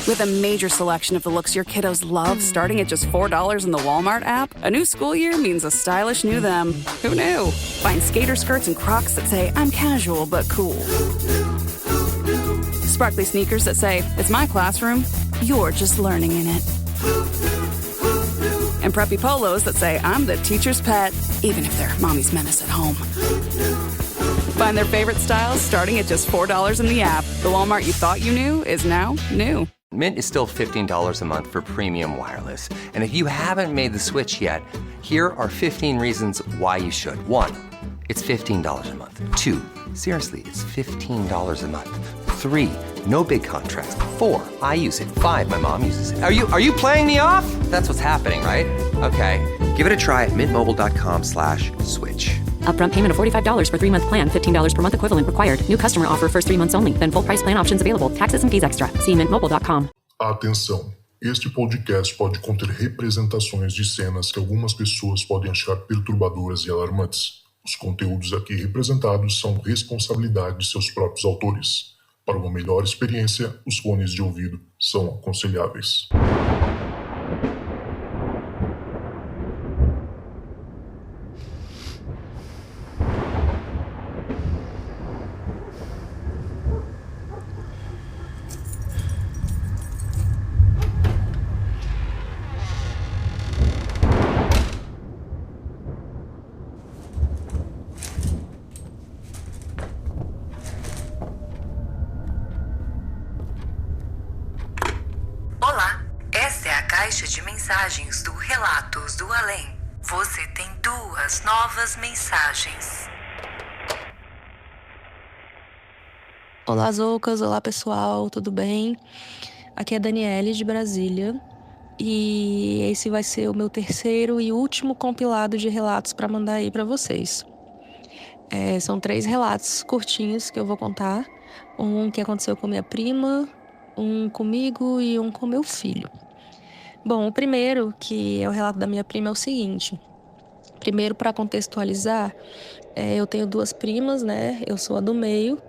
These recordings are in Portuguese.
With a major selection of the looks your kiddos love starting at just $4 in the Walmart app, a new school year means a stylish new them. Who knew? Find skater skirts and Crocs that say, I'm casual but cool. Sparkly sneakers that say, it's my classroom, you're just learning in it. And preppy polos that say, I'm the teacher's pet, even if they're mommy's menace at home. Find their favorite styles starting at just $4 in the app. The Walmart you thought you knew is now new. Mint is still $15 a month for premium wireless. And if you haven't made the switch yet, here are 15 reasons why you should. 1, it's $15 a month. 2, seriously, it's $15 a month. 3, no big contrast. 4, I use it. 5, my mom uses it. Are you playing me off? That's what's happening, right? Okay, give it a try at mintmobile.com/switch. Upfront payment of $45 for 3-month plan. $15 per month equivalent required. New customer offer first 3 months only. Then full price plan options available. Taxes and fees extra. See mintmobile.com. Atenção! Este podcast pode conter representações de cenas que algumas pessoas podem achar perturbadoras e alarmantes. Os conteúdos aqui representados são responsabilidade de seus próprios autores. Para uma melhor experiência, os fones de ouvido são aconselháveis. Olá, essa é a caixa de mensagens do Relatos do Além. Você tem 2 novas mensagens. Olá, Zoucas. Olá, pessoal. Tudo bem? Aqui é a Daniele, de Brasília. E esse vai ser o meu terceiro e último compilado de relatos para mandar aí para vocês. São 3 relatos curtinhos que eu vou contar. Um que aconteceu com minha prima, um comigo e um com meu filho. Bom, o primeiro, que é o relato da minha prima, é o seguinte. Primeiro, para contextualizar, eu tenho 2 primas, né? Eu sou a do meio.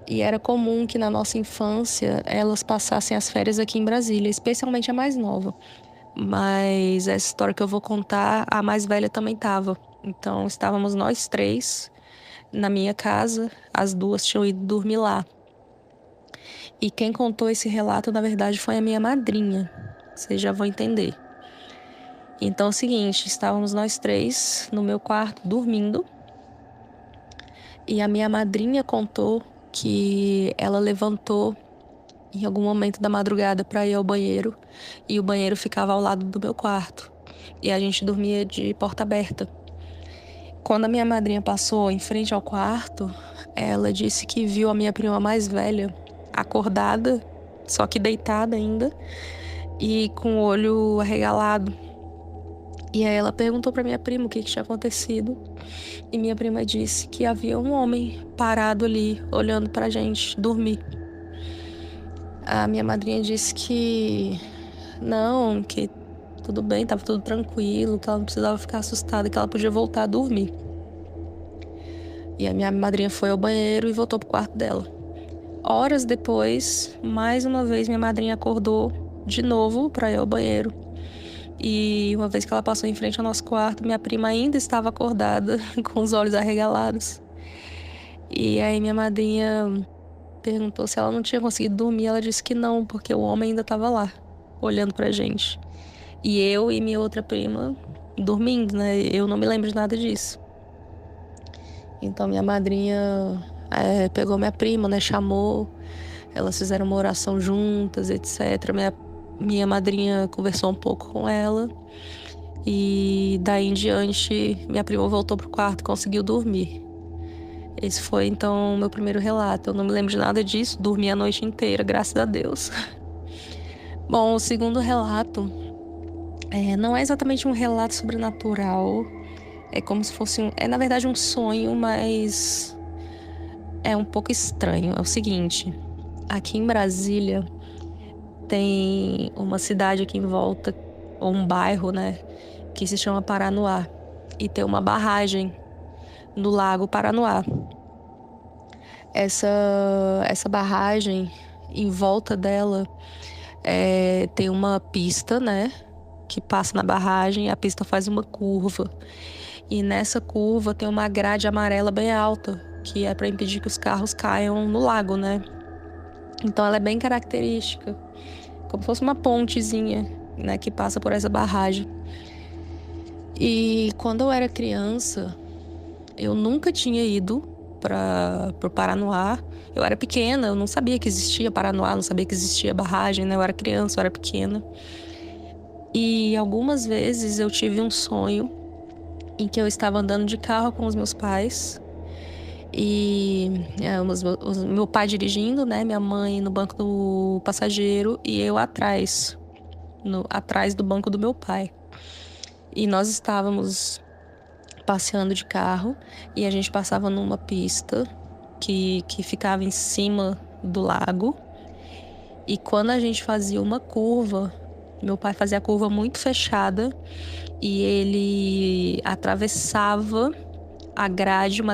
E era comum que na nossa infância elas passassem as férias aqui em Brasília, especialmente a mais nova. Mas essa história que eu vou contar, a mais velha também estava. Então, estávamos nós 3 na minha casa, as 2 tinham ido dormir lá. E quem contou esse relato, na verdade, foi a minha madrinha. Vocês já vão entender. Então é o seguinte, estávamos nós 3 no meu quarto, dormindo. E a minha madrinha contou que ela levantou em algum momento da madrugada para ir ao banheiro. E o banheiro ficava ao lado do meu quarto. E a gente dormia de porta aberta. Quando a minha madrinha passou em frente ao quarto, ela disse que viu a minha prima mais velha acordada, só que deitada ainda, e com o olho arregalado. E aí ela perguntou pra minha prima o que tinha acontecido, e minha prima disse que havia um homem parado ali, olhando pra gente dormir. A minha madrinha disse que não, que tudo bem, tava tudo tranquilo, que ela não precisava ficar assustada, que ela podia voltar a dormir. E a minha madrinha foi ao banheiro e voltou pro quarto dela. Horas depois, mais uma vez, minha madrinha acordou de novo para ir ao banheiro. E uma vez que ela passou em frente ao nosso quarto, minha prima ainda estava acordada, com os olhos arregalados. E aí minha madrinha perguntou se ela não tinha conseguido dormir. Ela disse que não, porque o homem ainda estava lá, olhando pra gente. E eu e minha outra prima dormindo, né? Eu não me lembro de nada disso. Então minha madrinha pegou minha prima, né? Chamou, elas fizeram uma oração juntas, etc. Minha madrinha conversou um pouco com ela. E daí em diante, minha prima voltou pro quarto e conseguiu dormir. Esse foi, então, o meu primeiro relato. Eu não me lembro de nada disso, dormi a noite inteira, graças a Deus. Bom, o segundo relato não é exatamente um relato sobrenatural. É como se fosse, na verdade, um sonho, mas é um pouco estranho. É o seguinte, aqui em Brasília tem uma cidade aqui em volta, ou um bairro, né, que se chama Paranoá. E tem uma barragem no Lago Paranoá. Essa barragem, em volta dela, tem uma pista, né, que passa na barragem, e a pista faz uma curva. E nessa curva tem uma grade amarela bem alta, que é para impedir que os carros caiam no lago, né? Então ela é bem característica, como se fosse uma pontezinha, né, que passa por essa barragem. E quando eu era criança, eu nunca tinha ido para o Paranoá. Eu era pequena, eu não sabia que existia Paranoá, não sabia que existia barragem, né? Eu era criança, eu era pequena. E algumas vezes eu tive um sonho em que eu estava andando de carro com os meus pais. E meu pai dirigindo, né? Minha mãe no banco do passageiro e eu atrás do banco do meu pai. E nós estávamos passeando de carro e a gente passava numa pista que ficava em cima do lago. E quando a gente fazia uma curva, meu pai fazia a curva muito fechada e ele atravessava uma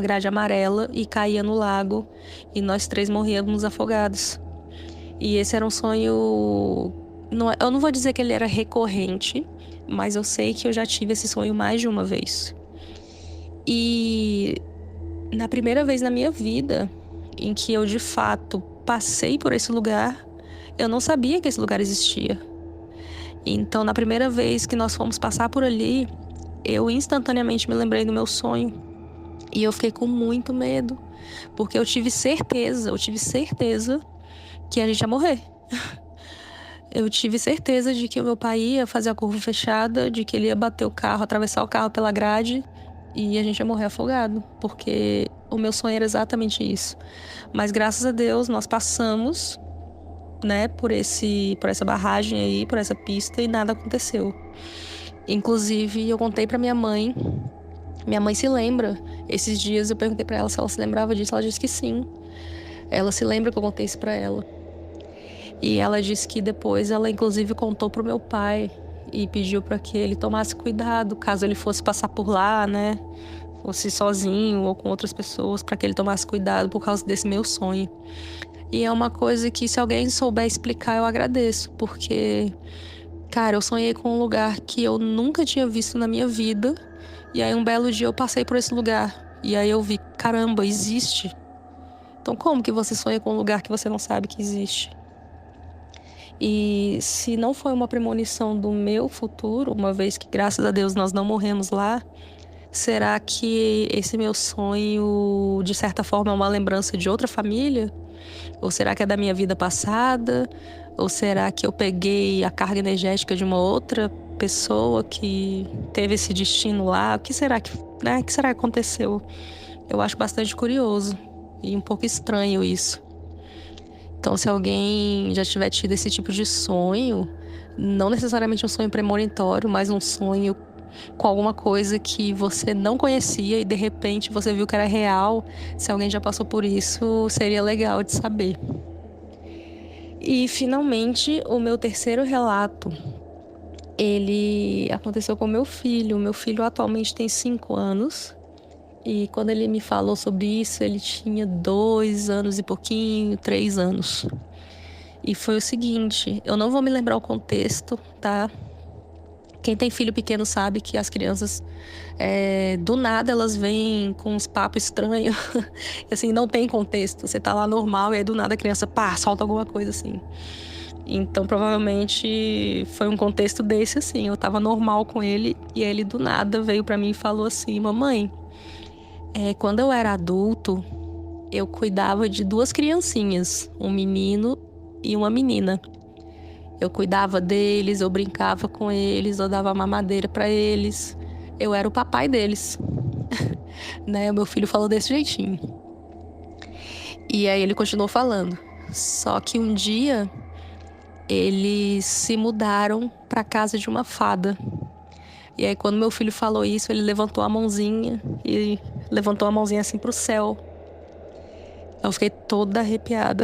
grade amarela, e caía no lago, e nós 3 morríamos afogados. E esse era um sonho... eu não vou dizer que ele era recorrente, mas eu sei que eu já tive esse sonho mais de uma vez. E na primeira vez na minha vida em que eu de fato passei por esse lugar, eu não sabia que esse lugar existia. Então, na primeira vez que nós fomos passar por ali, eu instantaneamente me lembrei do meu sonho. E eu fiquei com muito medo, porque eu tive certeza que a gente ia morrer. Eu tive certeza de que o meu pai ia fazer a curva fechada, de que ele ia bater o carro, atravessar o carro pela grade e a gente ia morrer afogado, porque o meu sonho era exatamente isso. Mas graças a Deus nós passamos, né, por essa barragem aí, por essa pista, e nada aconteceu. Inclusive, eu contei pra minha mãe. Minha mãe se lembra. Esses dias eu perguntei pra ela se ela se lembrava disso. Ela disse que sim. Ela se lembra que eu contei isso pra ela. E ela disse que depois ela inclusive contou pro meu pai e pediu pra que ele tomasse cuidado caso ele fosse passar por lá, né? Ou se sozinho ou com outras pessoas, pra que ele tomasse cuidado por causa desse meu sonho. E é uma coisa que, se alguém souber explicar, eu agradeço, porque, cara, eu sonhei com um lugar que eu nunca tinha visto na minha vida. E aí um belo dia eu passei por esse lugar. E aí eu vi, caramba, existe. Então como que você sonha com um lugar que você não sabe que existe? E se não foi uma premonição do meu futuro, uma vez que, graças a Deus, nós não morremos lá, será que esse meu sonho, de certa forma, é uma lembrança de outra família? Ou será que é da minha vida passada? Ou será que eu peguei a carga energética de uma outra pessoa que teve esse destino lá? O que será que aconteceu? Eu acho bastante curioso e um pouco estranho isso. Então, se alguém já tiver tido esse tipo de sonho, não necessariamente um sonho premonitório, mas um sonho com alguma coisa que você não conhecia e de repente você viu que era real, se alguém já passou por isso, seria legal de saber. E finalmente, o meu terceiro relato, ele aconteceu com meu filho. Meu filho atualmente tem 5 anos. E quando ele me falou sobre isso, ele tinha 2 anos e pouquinho, 3 anos. E foi o seguinte, eu não vou me lembrar o contexto, tá? Quem tem filho pequeno sabe que as crianças, do nada, elas vêm com uns papos estranhos. Assim, não tem contexto. Você tá lá normal e aí do nada a criança, solta alguma coisa assim. Então, provavelmente, foi um contexto desse, assim. Eu tava normal com ele e ele do nada veio pra mim e falou assim, mamãe, quando eu era adulto, eu cuidava de 2 criancinhas, um menino e uma menina. Eu cuidava deles, eu brincava com eles, eu dava mamadeira pra eles. Eu era o papai deles. Né? O meu filho falou desse jeitinho. E aí ele continuou falando. Só que um dia, eles se mudaram pra casa de uma fada. E aí quando meu filho falou isso, ele levantou a mãozinha assim pro céu. Eu fiquei toda arrepiada.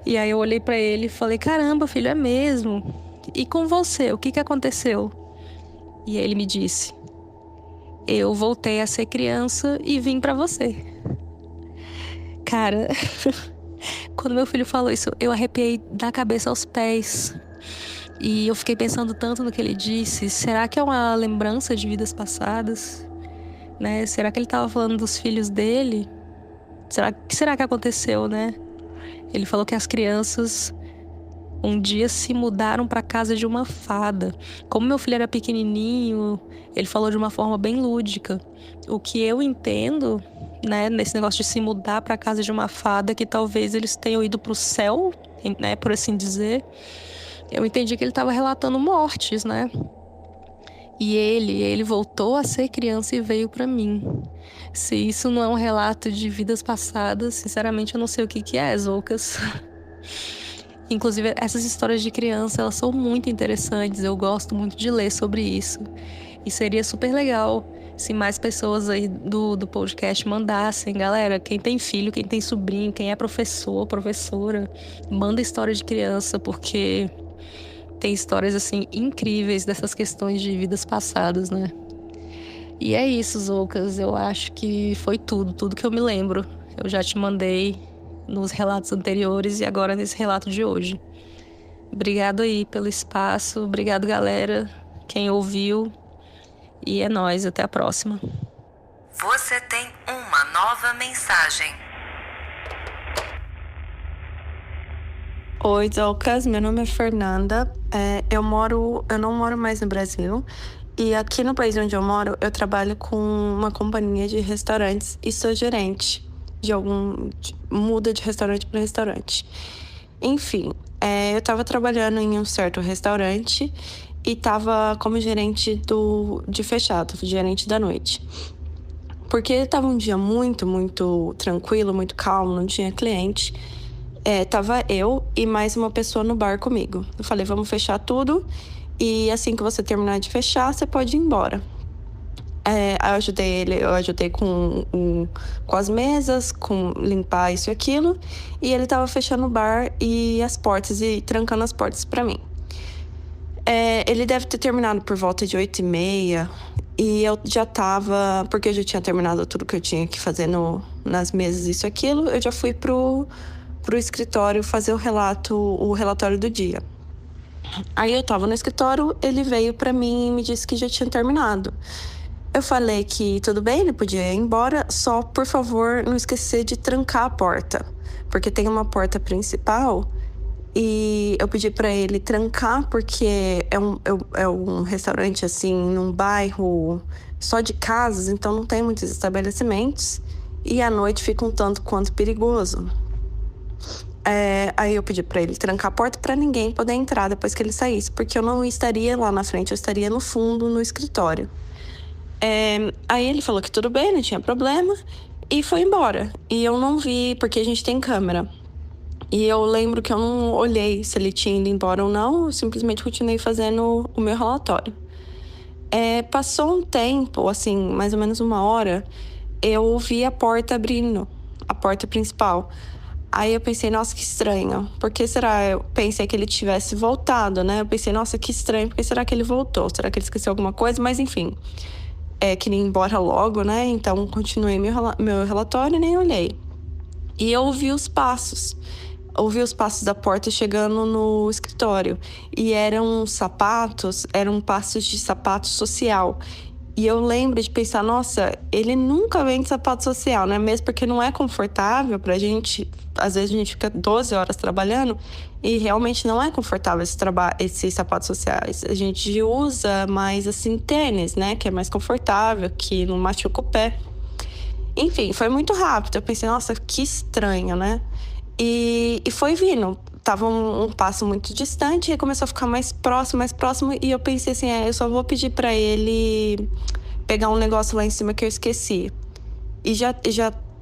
E aí eu olhei pra ele e falei, caramba, filho, é mesmo? E com você, o que aconteceu? E ele me disse, eu voltei a ser criança e vim pra você. Cara, Quando meu filho falou isso, eu arrepiei da cabeça aos pés. E eu fiquei pensando tanto no que ele disse. Será que é uma lembrança de vidas passadas? Né? Será que ele estava falando dos filhos dele? Que será que aconteceu, né? Ele falou que as crianças um dia se mudaram para casa de uma fada. Como meu filho era pequenininho, ele falou de uma forma bem lúdica. O que eu entendo, né, nesse negócio de se mudar para casa de uma fada, que talvez eles tenham ido pro céu, né, por assim dizer. Eu entendi que ele estava relatando mortes, né? E ele voltou a ser criança e veio para mim. Se isso não é um relato de vidas passadas, sinceramente eu não sei o que é, Zoucas. Inclusive, essas histórias de criança, elas são muito interessantes. Eu gosto muito de ler sobre isso. E seria super legal se mais pessoas aí do podcast mandassem. Galera, quem tem filho, quem tem sobrinho, quem é professor, professora, manda história de criança, porque tem histórias, assim, incríveis dessas questões de vidas passadas, né? E é isso, Zoucas. Eu acho que foi tudo que eu me lembro. Eu já te mandei nos relatos anteriores e agora nesse relato de hoje. Obrigado aí pelo espaço. Obrigado, galera, quem ouviu. E é nóis, até a próxima. Você tem uma nova mensagem. Oi, Zoucas, meu nome é Fernanda. Eu não moro mais no Brasil. E aqui no país onde eu moro, eu trabalho com uma companhia de restaurantes e sou gerente muda de restaurante para restaurante. Enfim, eu estava trabalhando em um certo restaurante e estava como gerente de fechado, gerente da noite. Porque estava um dia muito, muito tranquilo, muito calmo, não tinha cliente. Tava eu e mais uma pessoa no bar comigo. Eu falei, vamos fechar tudo e assim que você terminar de fechar, você pode ir embora. Eu ajudei com as mesas, com limpar isso e aquilo. E ele tava fechando o bar e as portas e trancando as portas pra mim. Ele deve ter terminado por volta de 8h30. E eu já tava... Porque eu já tinha terminado tudo que eu tinha que fazer nas mesas, isso e aquilo. Eu já fui pro escritório fazer o relatório do dia. Aí eu tava no escritório, ele veio pra mim e me disse que já tinha terminado. Eu falei que tudo bem, ele podia ir embora, só, por favor, não esquecer de trancar a porta. Porque tem uma porta principal e eu pedi pra ele trancar porque é um restaurante, assim, num bairro só de casas, então não tem muitos estabelecimentos. E à noite fica um tanto quanto perigoso. Aí eu pedi pra ele trancar a porta pra ninguém poder entrar depois que ele saísse. Porque eu não estaria lá na frente, eu estaria no fundo, no escritório. Aí ele falou que tudo bem, não tinha problema. E foi embora. E eu não vi, porque a gente tem câmera. E eu lembro que eu não olhei se ele tinha ido embora ou não. Eu simplesmente continuei fazendo o meu relatório. Passou um tempo, assim, mais ou menos 1 hora. Eu ouvi a porta abrindo, a porta principal. Aí eu pensei, nossa, que estranho. Por que será? Eu pensei que ele tivesse voltado, né? Eu pensei, nossa, que estranho. Por que será que ele voltou? Será que ele esqueceu alguma coisa? Mas enfim, queria ir embora logo, né? Então continuei meu relatório e nem olhei. E eu ouvi os passos. Ouvi os passos da porta chegando no escritório. E eram passos de sapato social. E eu lembro de pensar, nossa, ele nunca vende sapato social, né? Mesmo porque não é confortável pra gente. Às vezes a gente fica 12 horas trabalhando e realmente não é confortável esses sapatos sociais. A gente usa mais, assim, tênis, né? Que é mais confortável, que não machuca o pé. Enfim, foi muito rápido. Eu pensei, nossa, que estranho, né? E foi vindo. Tava um passo muito distante, e começou a ficar mais próximo, e eu pensei assim, eu só vou pedir pra ele pegar um negócio lá em cima que eu esqueci. E já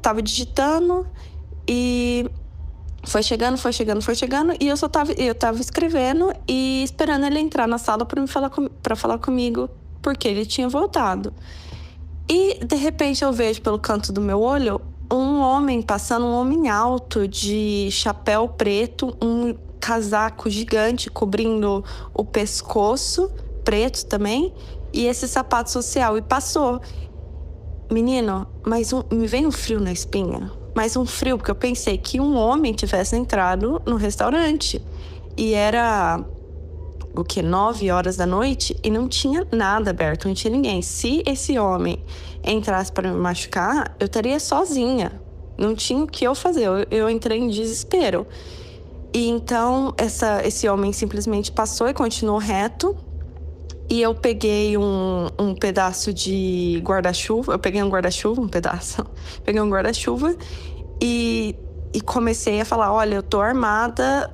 tava digitando, e foi chegando, e eu tava escrevendo e esperando ele entrar na sala pra falar comigo, porque ele tinha voltado. E, de repente, eu vejo pelo canto do meu olho um homem passando, um homem alto de chapéu preto, um casaco gigante cobrindo o pescoço, preto também, e esse sapato social. E passou. Menino, me veio um frio na espinha. mas um frio, porque eu pensei que um homem tivesse entrado no restaurante. E era, 9 horas da noite e não tinha nada aberto, não tinha ninguém. Se esse homem entrasse para me machucar, eu estaria sozinha. Não tinha o que eu fazer, eu entrei em desespero. E então, esse homem simplesmente passou e continuou reto. E eu peguei um pedaço de guarda-chuva. Eu peguei um guarda-chuva, um pedaço. Peguei um guarda-chuva e comecei a falar, olha, eu tô armada,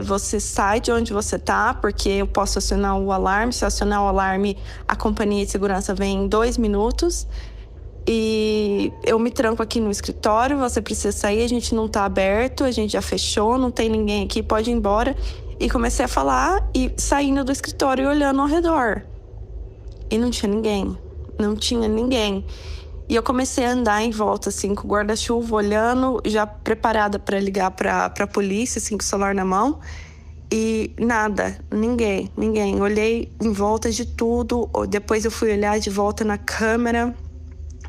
você sai de onde você tá, porque eu posso acionar o alarme. Se eu acionar o alarme, a companhia de segurança vem em 2 minutos. E eu me tranco aqui no escritório, você precisa sair, a gente não tá aberto, a gente já fechou, não tem ninguém aqui, pode ir embora. E comecei a falar e saindo do escritório e olhando ao redor. E não tinha ninguém, não tinha ninguém. E eu comecei a andar em volta, assim, com o guarda-chuva, olhando, já preparada para ligar pra polícia, assim, com o celular na mão. E nada, ninguém. Olhei em volta de tudo, depois eu fui olhar de volta na câmera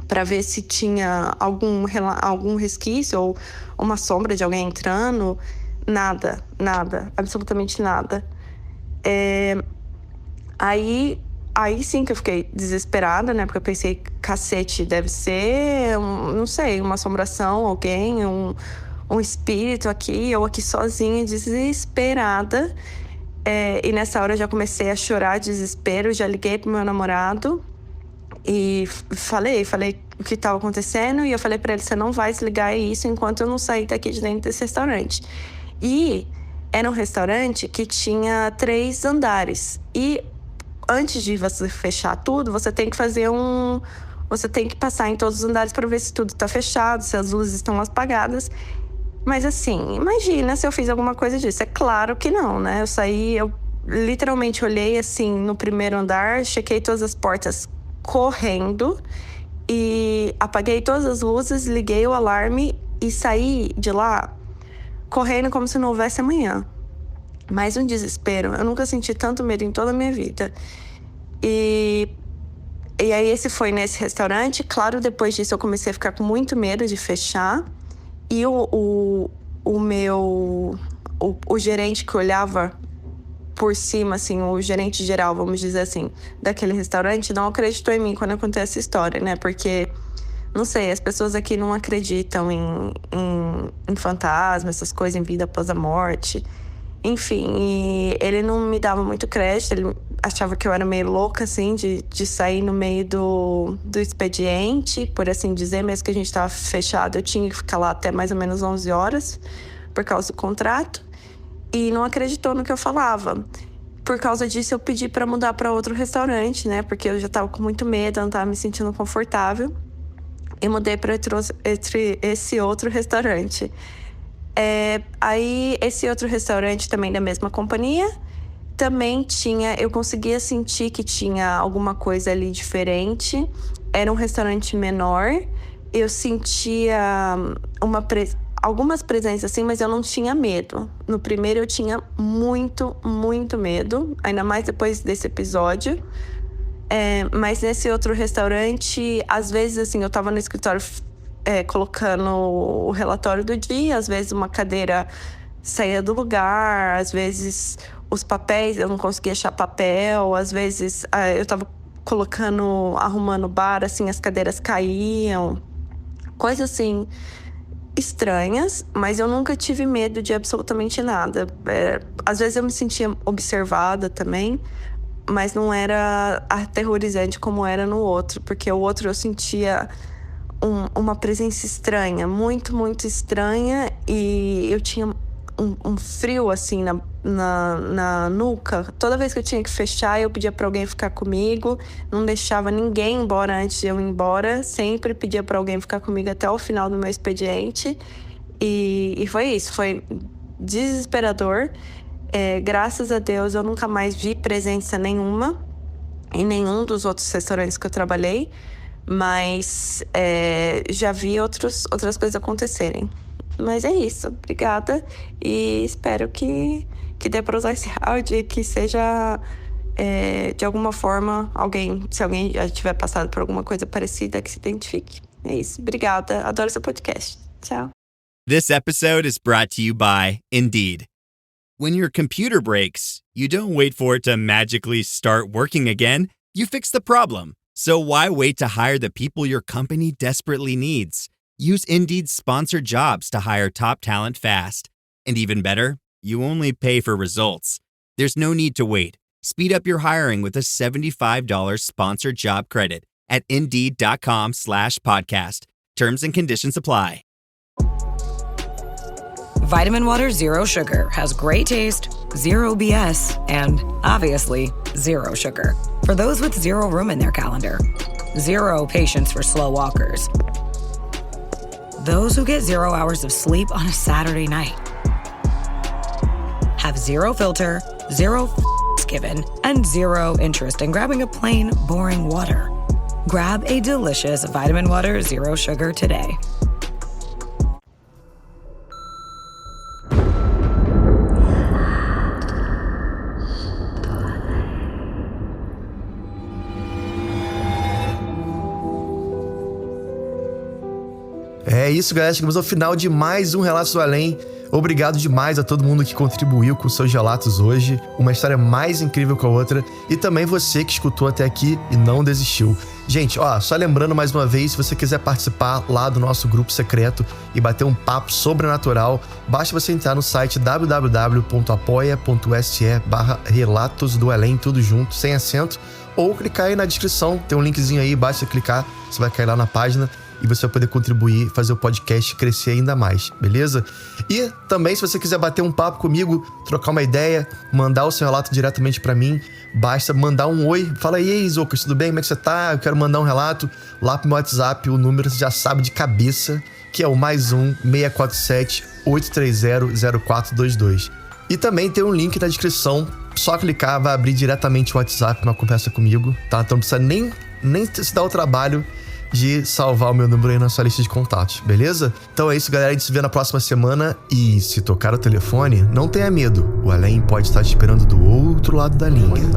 para ver se tinha algum resquício ou uma sombra de alguém entrando. Nada, absolutamente nada. Aí sim que eu fiquei desesperada, né? Porque eu pensei, cacete, deve ser, não sei, uma assombração, alguém, um espírito aqui, eu aqui sozinha, desesperada. E nessa hora eu já comecei a chorar de desespero, já liguei pro meu namorado e falei o que estava acontecendo. E eu falei para ele, você não vai desligar isso enquanto eu não sair daqui de dentro desse restaurante. E era um restaurante que tinha 3 andares. E antes de você fechar tudo, você tem que fazer você tem que passar em todos os andares para ver se tudo está fechado, se as luzes estão apagadas. Mas assim, imagina se eu fiz alguma coisa disso. É claro que não, né? Eu saí, eu literalmente olhei assim no primeiro andar, chequei todas as portas correndo e apaguei todas as luzes, liguei o alarme e saí de lá correndo como se não houvesse amanhã. Mais um desespero. Eu nunca senti tanto medo em toda a minha vida. E aí esse foi nesse restaurante. Claro, depois disso eu comecei a ficar com muito medo de fechar. E o gerente que olhava por cima, assim, o gerente geral, vamos dizer assim, daquele restaurante, não acreditou em mim quando eu contei essa história, né? Porque, não sei, as pessoas aqui não acreditam em fantasma, essas coisas, em vida após a morte. Enfim, e ele não me dava muito crédito, ele achava que eu era meio louca, assim, de sair no meio do expediente, por assim dizer, mesmo que a gente estava fechado, eu tinha que ficar lá até mais ou menos 11 horas, por causa do contrato, e não acreditou no que eu falava. Por causa disso, eu pedi para mudar para outro restaurante, né, porque eu já estava com muito medo, eu não estava me sentindo confortável, e mudei para esse outro restaurante. Aí, esse outro restaurante também da mesma companhia, também eu conseguia sentir que tinha alguma coisa ali diferente. Era um restaurante menor, eu sentia algumas presenças assim, mas eu não tinha medo. No primeiro eu tinha muito, muito medo, ainda mais depois desse episódio. Mas nesse outro restaurante, às vezes assim, eu tava no escritório colocando o relatório do dia, às vezes uma cadeira saía do lugar, às vezes os papéis, eu não conseguia achar papel, às vezes eu tava arrumando o bar, assim, as cadeiras caíam, coisas assim estranhas, mas eu nunca tive medo de absolutamente nada. Às vezes eu me sentia observada também, mas não era aterrorizante como era no outro, porque o outro eu sentia uma presença estranha, muito, muito estranha, e eu tinha um frio assim na nuca. Toda vez que eu tinha que fechar, eu pedia para alguém ficar comigo, não deixava ninguém embora antes de eu ir embora, sempre pedia para alguém ficar comigo até o final do meu expediente, e foi isso, foi desesperador. Graças a Deus eu nunca mais vi presença nenhuma em nenhum dos outros restaurantes que eu trabalhei, mas já vi outras coisas acontecerem. Mas é isso, obrigada. E espero que dê para usar esse áudio e que seja, de alguma forma, se alguém já tiver passado por alguma coisa parecida, que se identifique. É isso, obrigada. Adoro seu podcast. Tchau. This episode is brought to you by Indeed. When your computer breaks, you don't wait for it to magically start working again. You fix the problem. So why wait to hire the people your company desperately needs? Use Indeed's sponsored jobs to hire top talent fast. And even better, you only pay for results. There's no need to wait. Speed up your hiring with a $75 sponsored job credit at Indeed.com/podcast. Terms and conditions apply. Vitamin Water Zero Sugar has great taste, zero BS, and obviously zero sugar. For those with zero room in their calendar, zero patience for slow walkers, those who get 0 hours of sleep on a Saturday night, have zero filter, zero given, and zero interest in grabbing a plain, boring water. Grab a delicious Vitamin Water Zero Sugar today. É isso, galera. Chegamos ao final de mais um Relatos do Além. Obrigado demais a todo mundo que contribuiu com seus relatos hoje. Uma história mais incrível que a outra. E também você que escutou até aqui e não desistiu. Gente, só lembrando mais uma vez, se você quiser participar lá do nosso grupo secreto e bater um papo sobrenatural, basta você entrar no site www.apoia.se/Relatos do Além, tudo junto, sem acento, ou clicar aí na descrição, tem um linkzinho aí, basta clicar, você vai cair lá na página e você vai poder contribuir, fazer o podcast crescer ainda mais, beleza? E também, se você quiser bater um papo comigo, trocar uma ideia, mandar o seu relato diretamente pra mim, basta mandar um oi. Fala aí, Zocas, tudo bem? Como é que você tá? Eu quero mandar um relato lá pro meu WhatsApp. O número você já sabe de cabeça, que é o +1 647 830 0422. E também tem um link na descrição. Só clicar, vai abrir diretamente o WhatsApp, uma conversa comigo, tá? Então não precisa nem se dar o trabalho de salvar o meu número aí na sua lista de contatos, beleza? Então é isso, galera. A gente se vê na próxima semana. E se tocar o telefone, não tenha medo. O Além pode estar te esperando do outro lado da linha.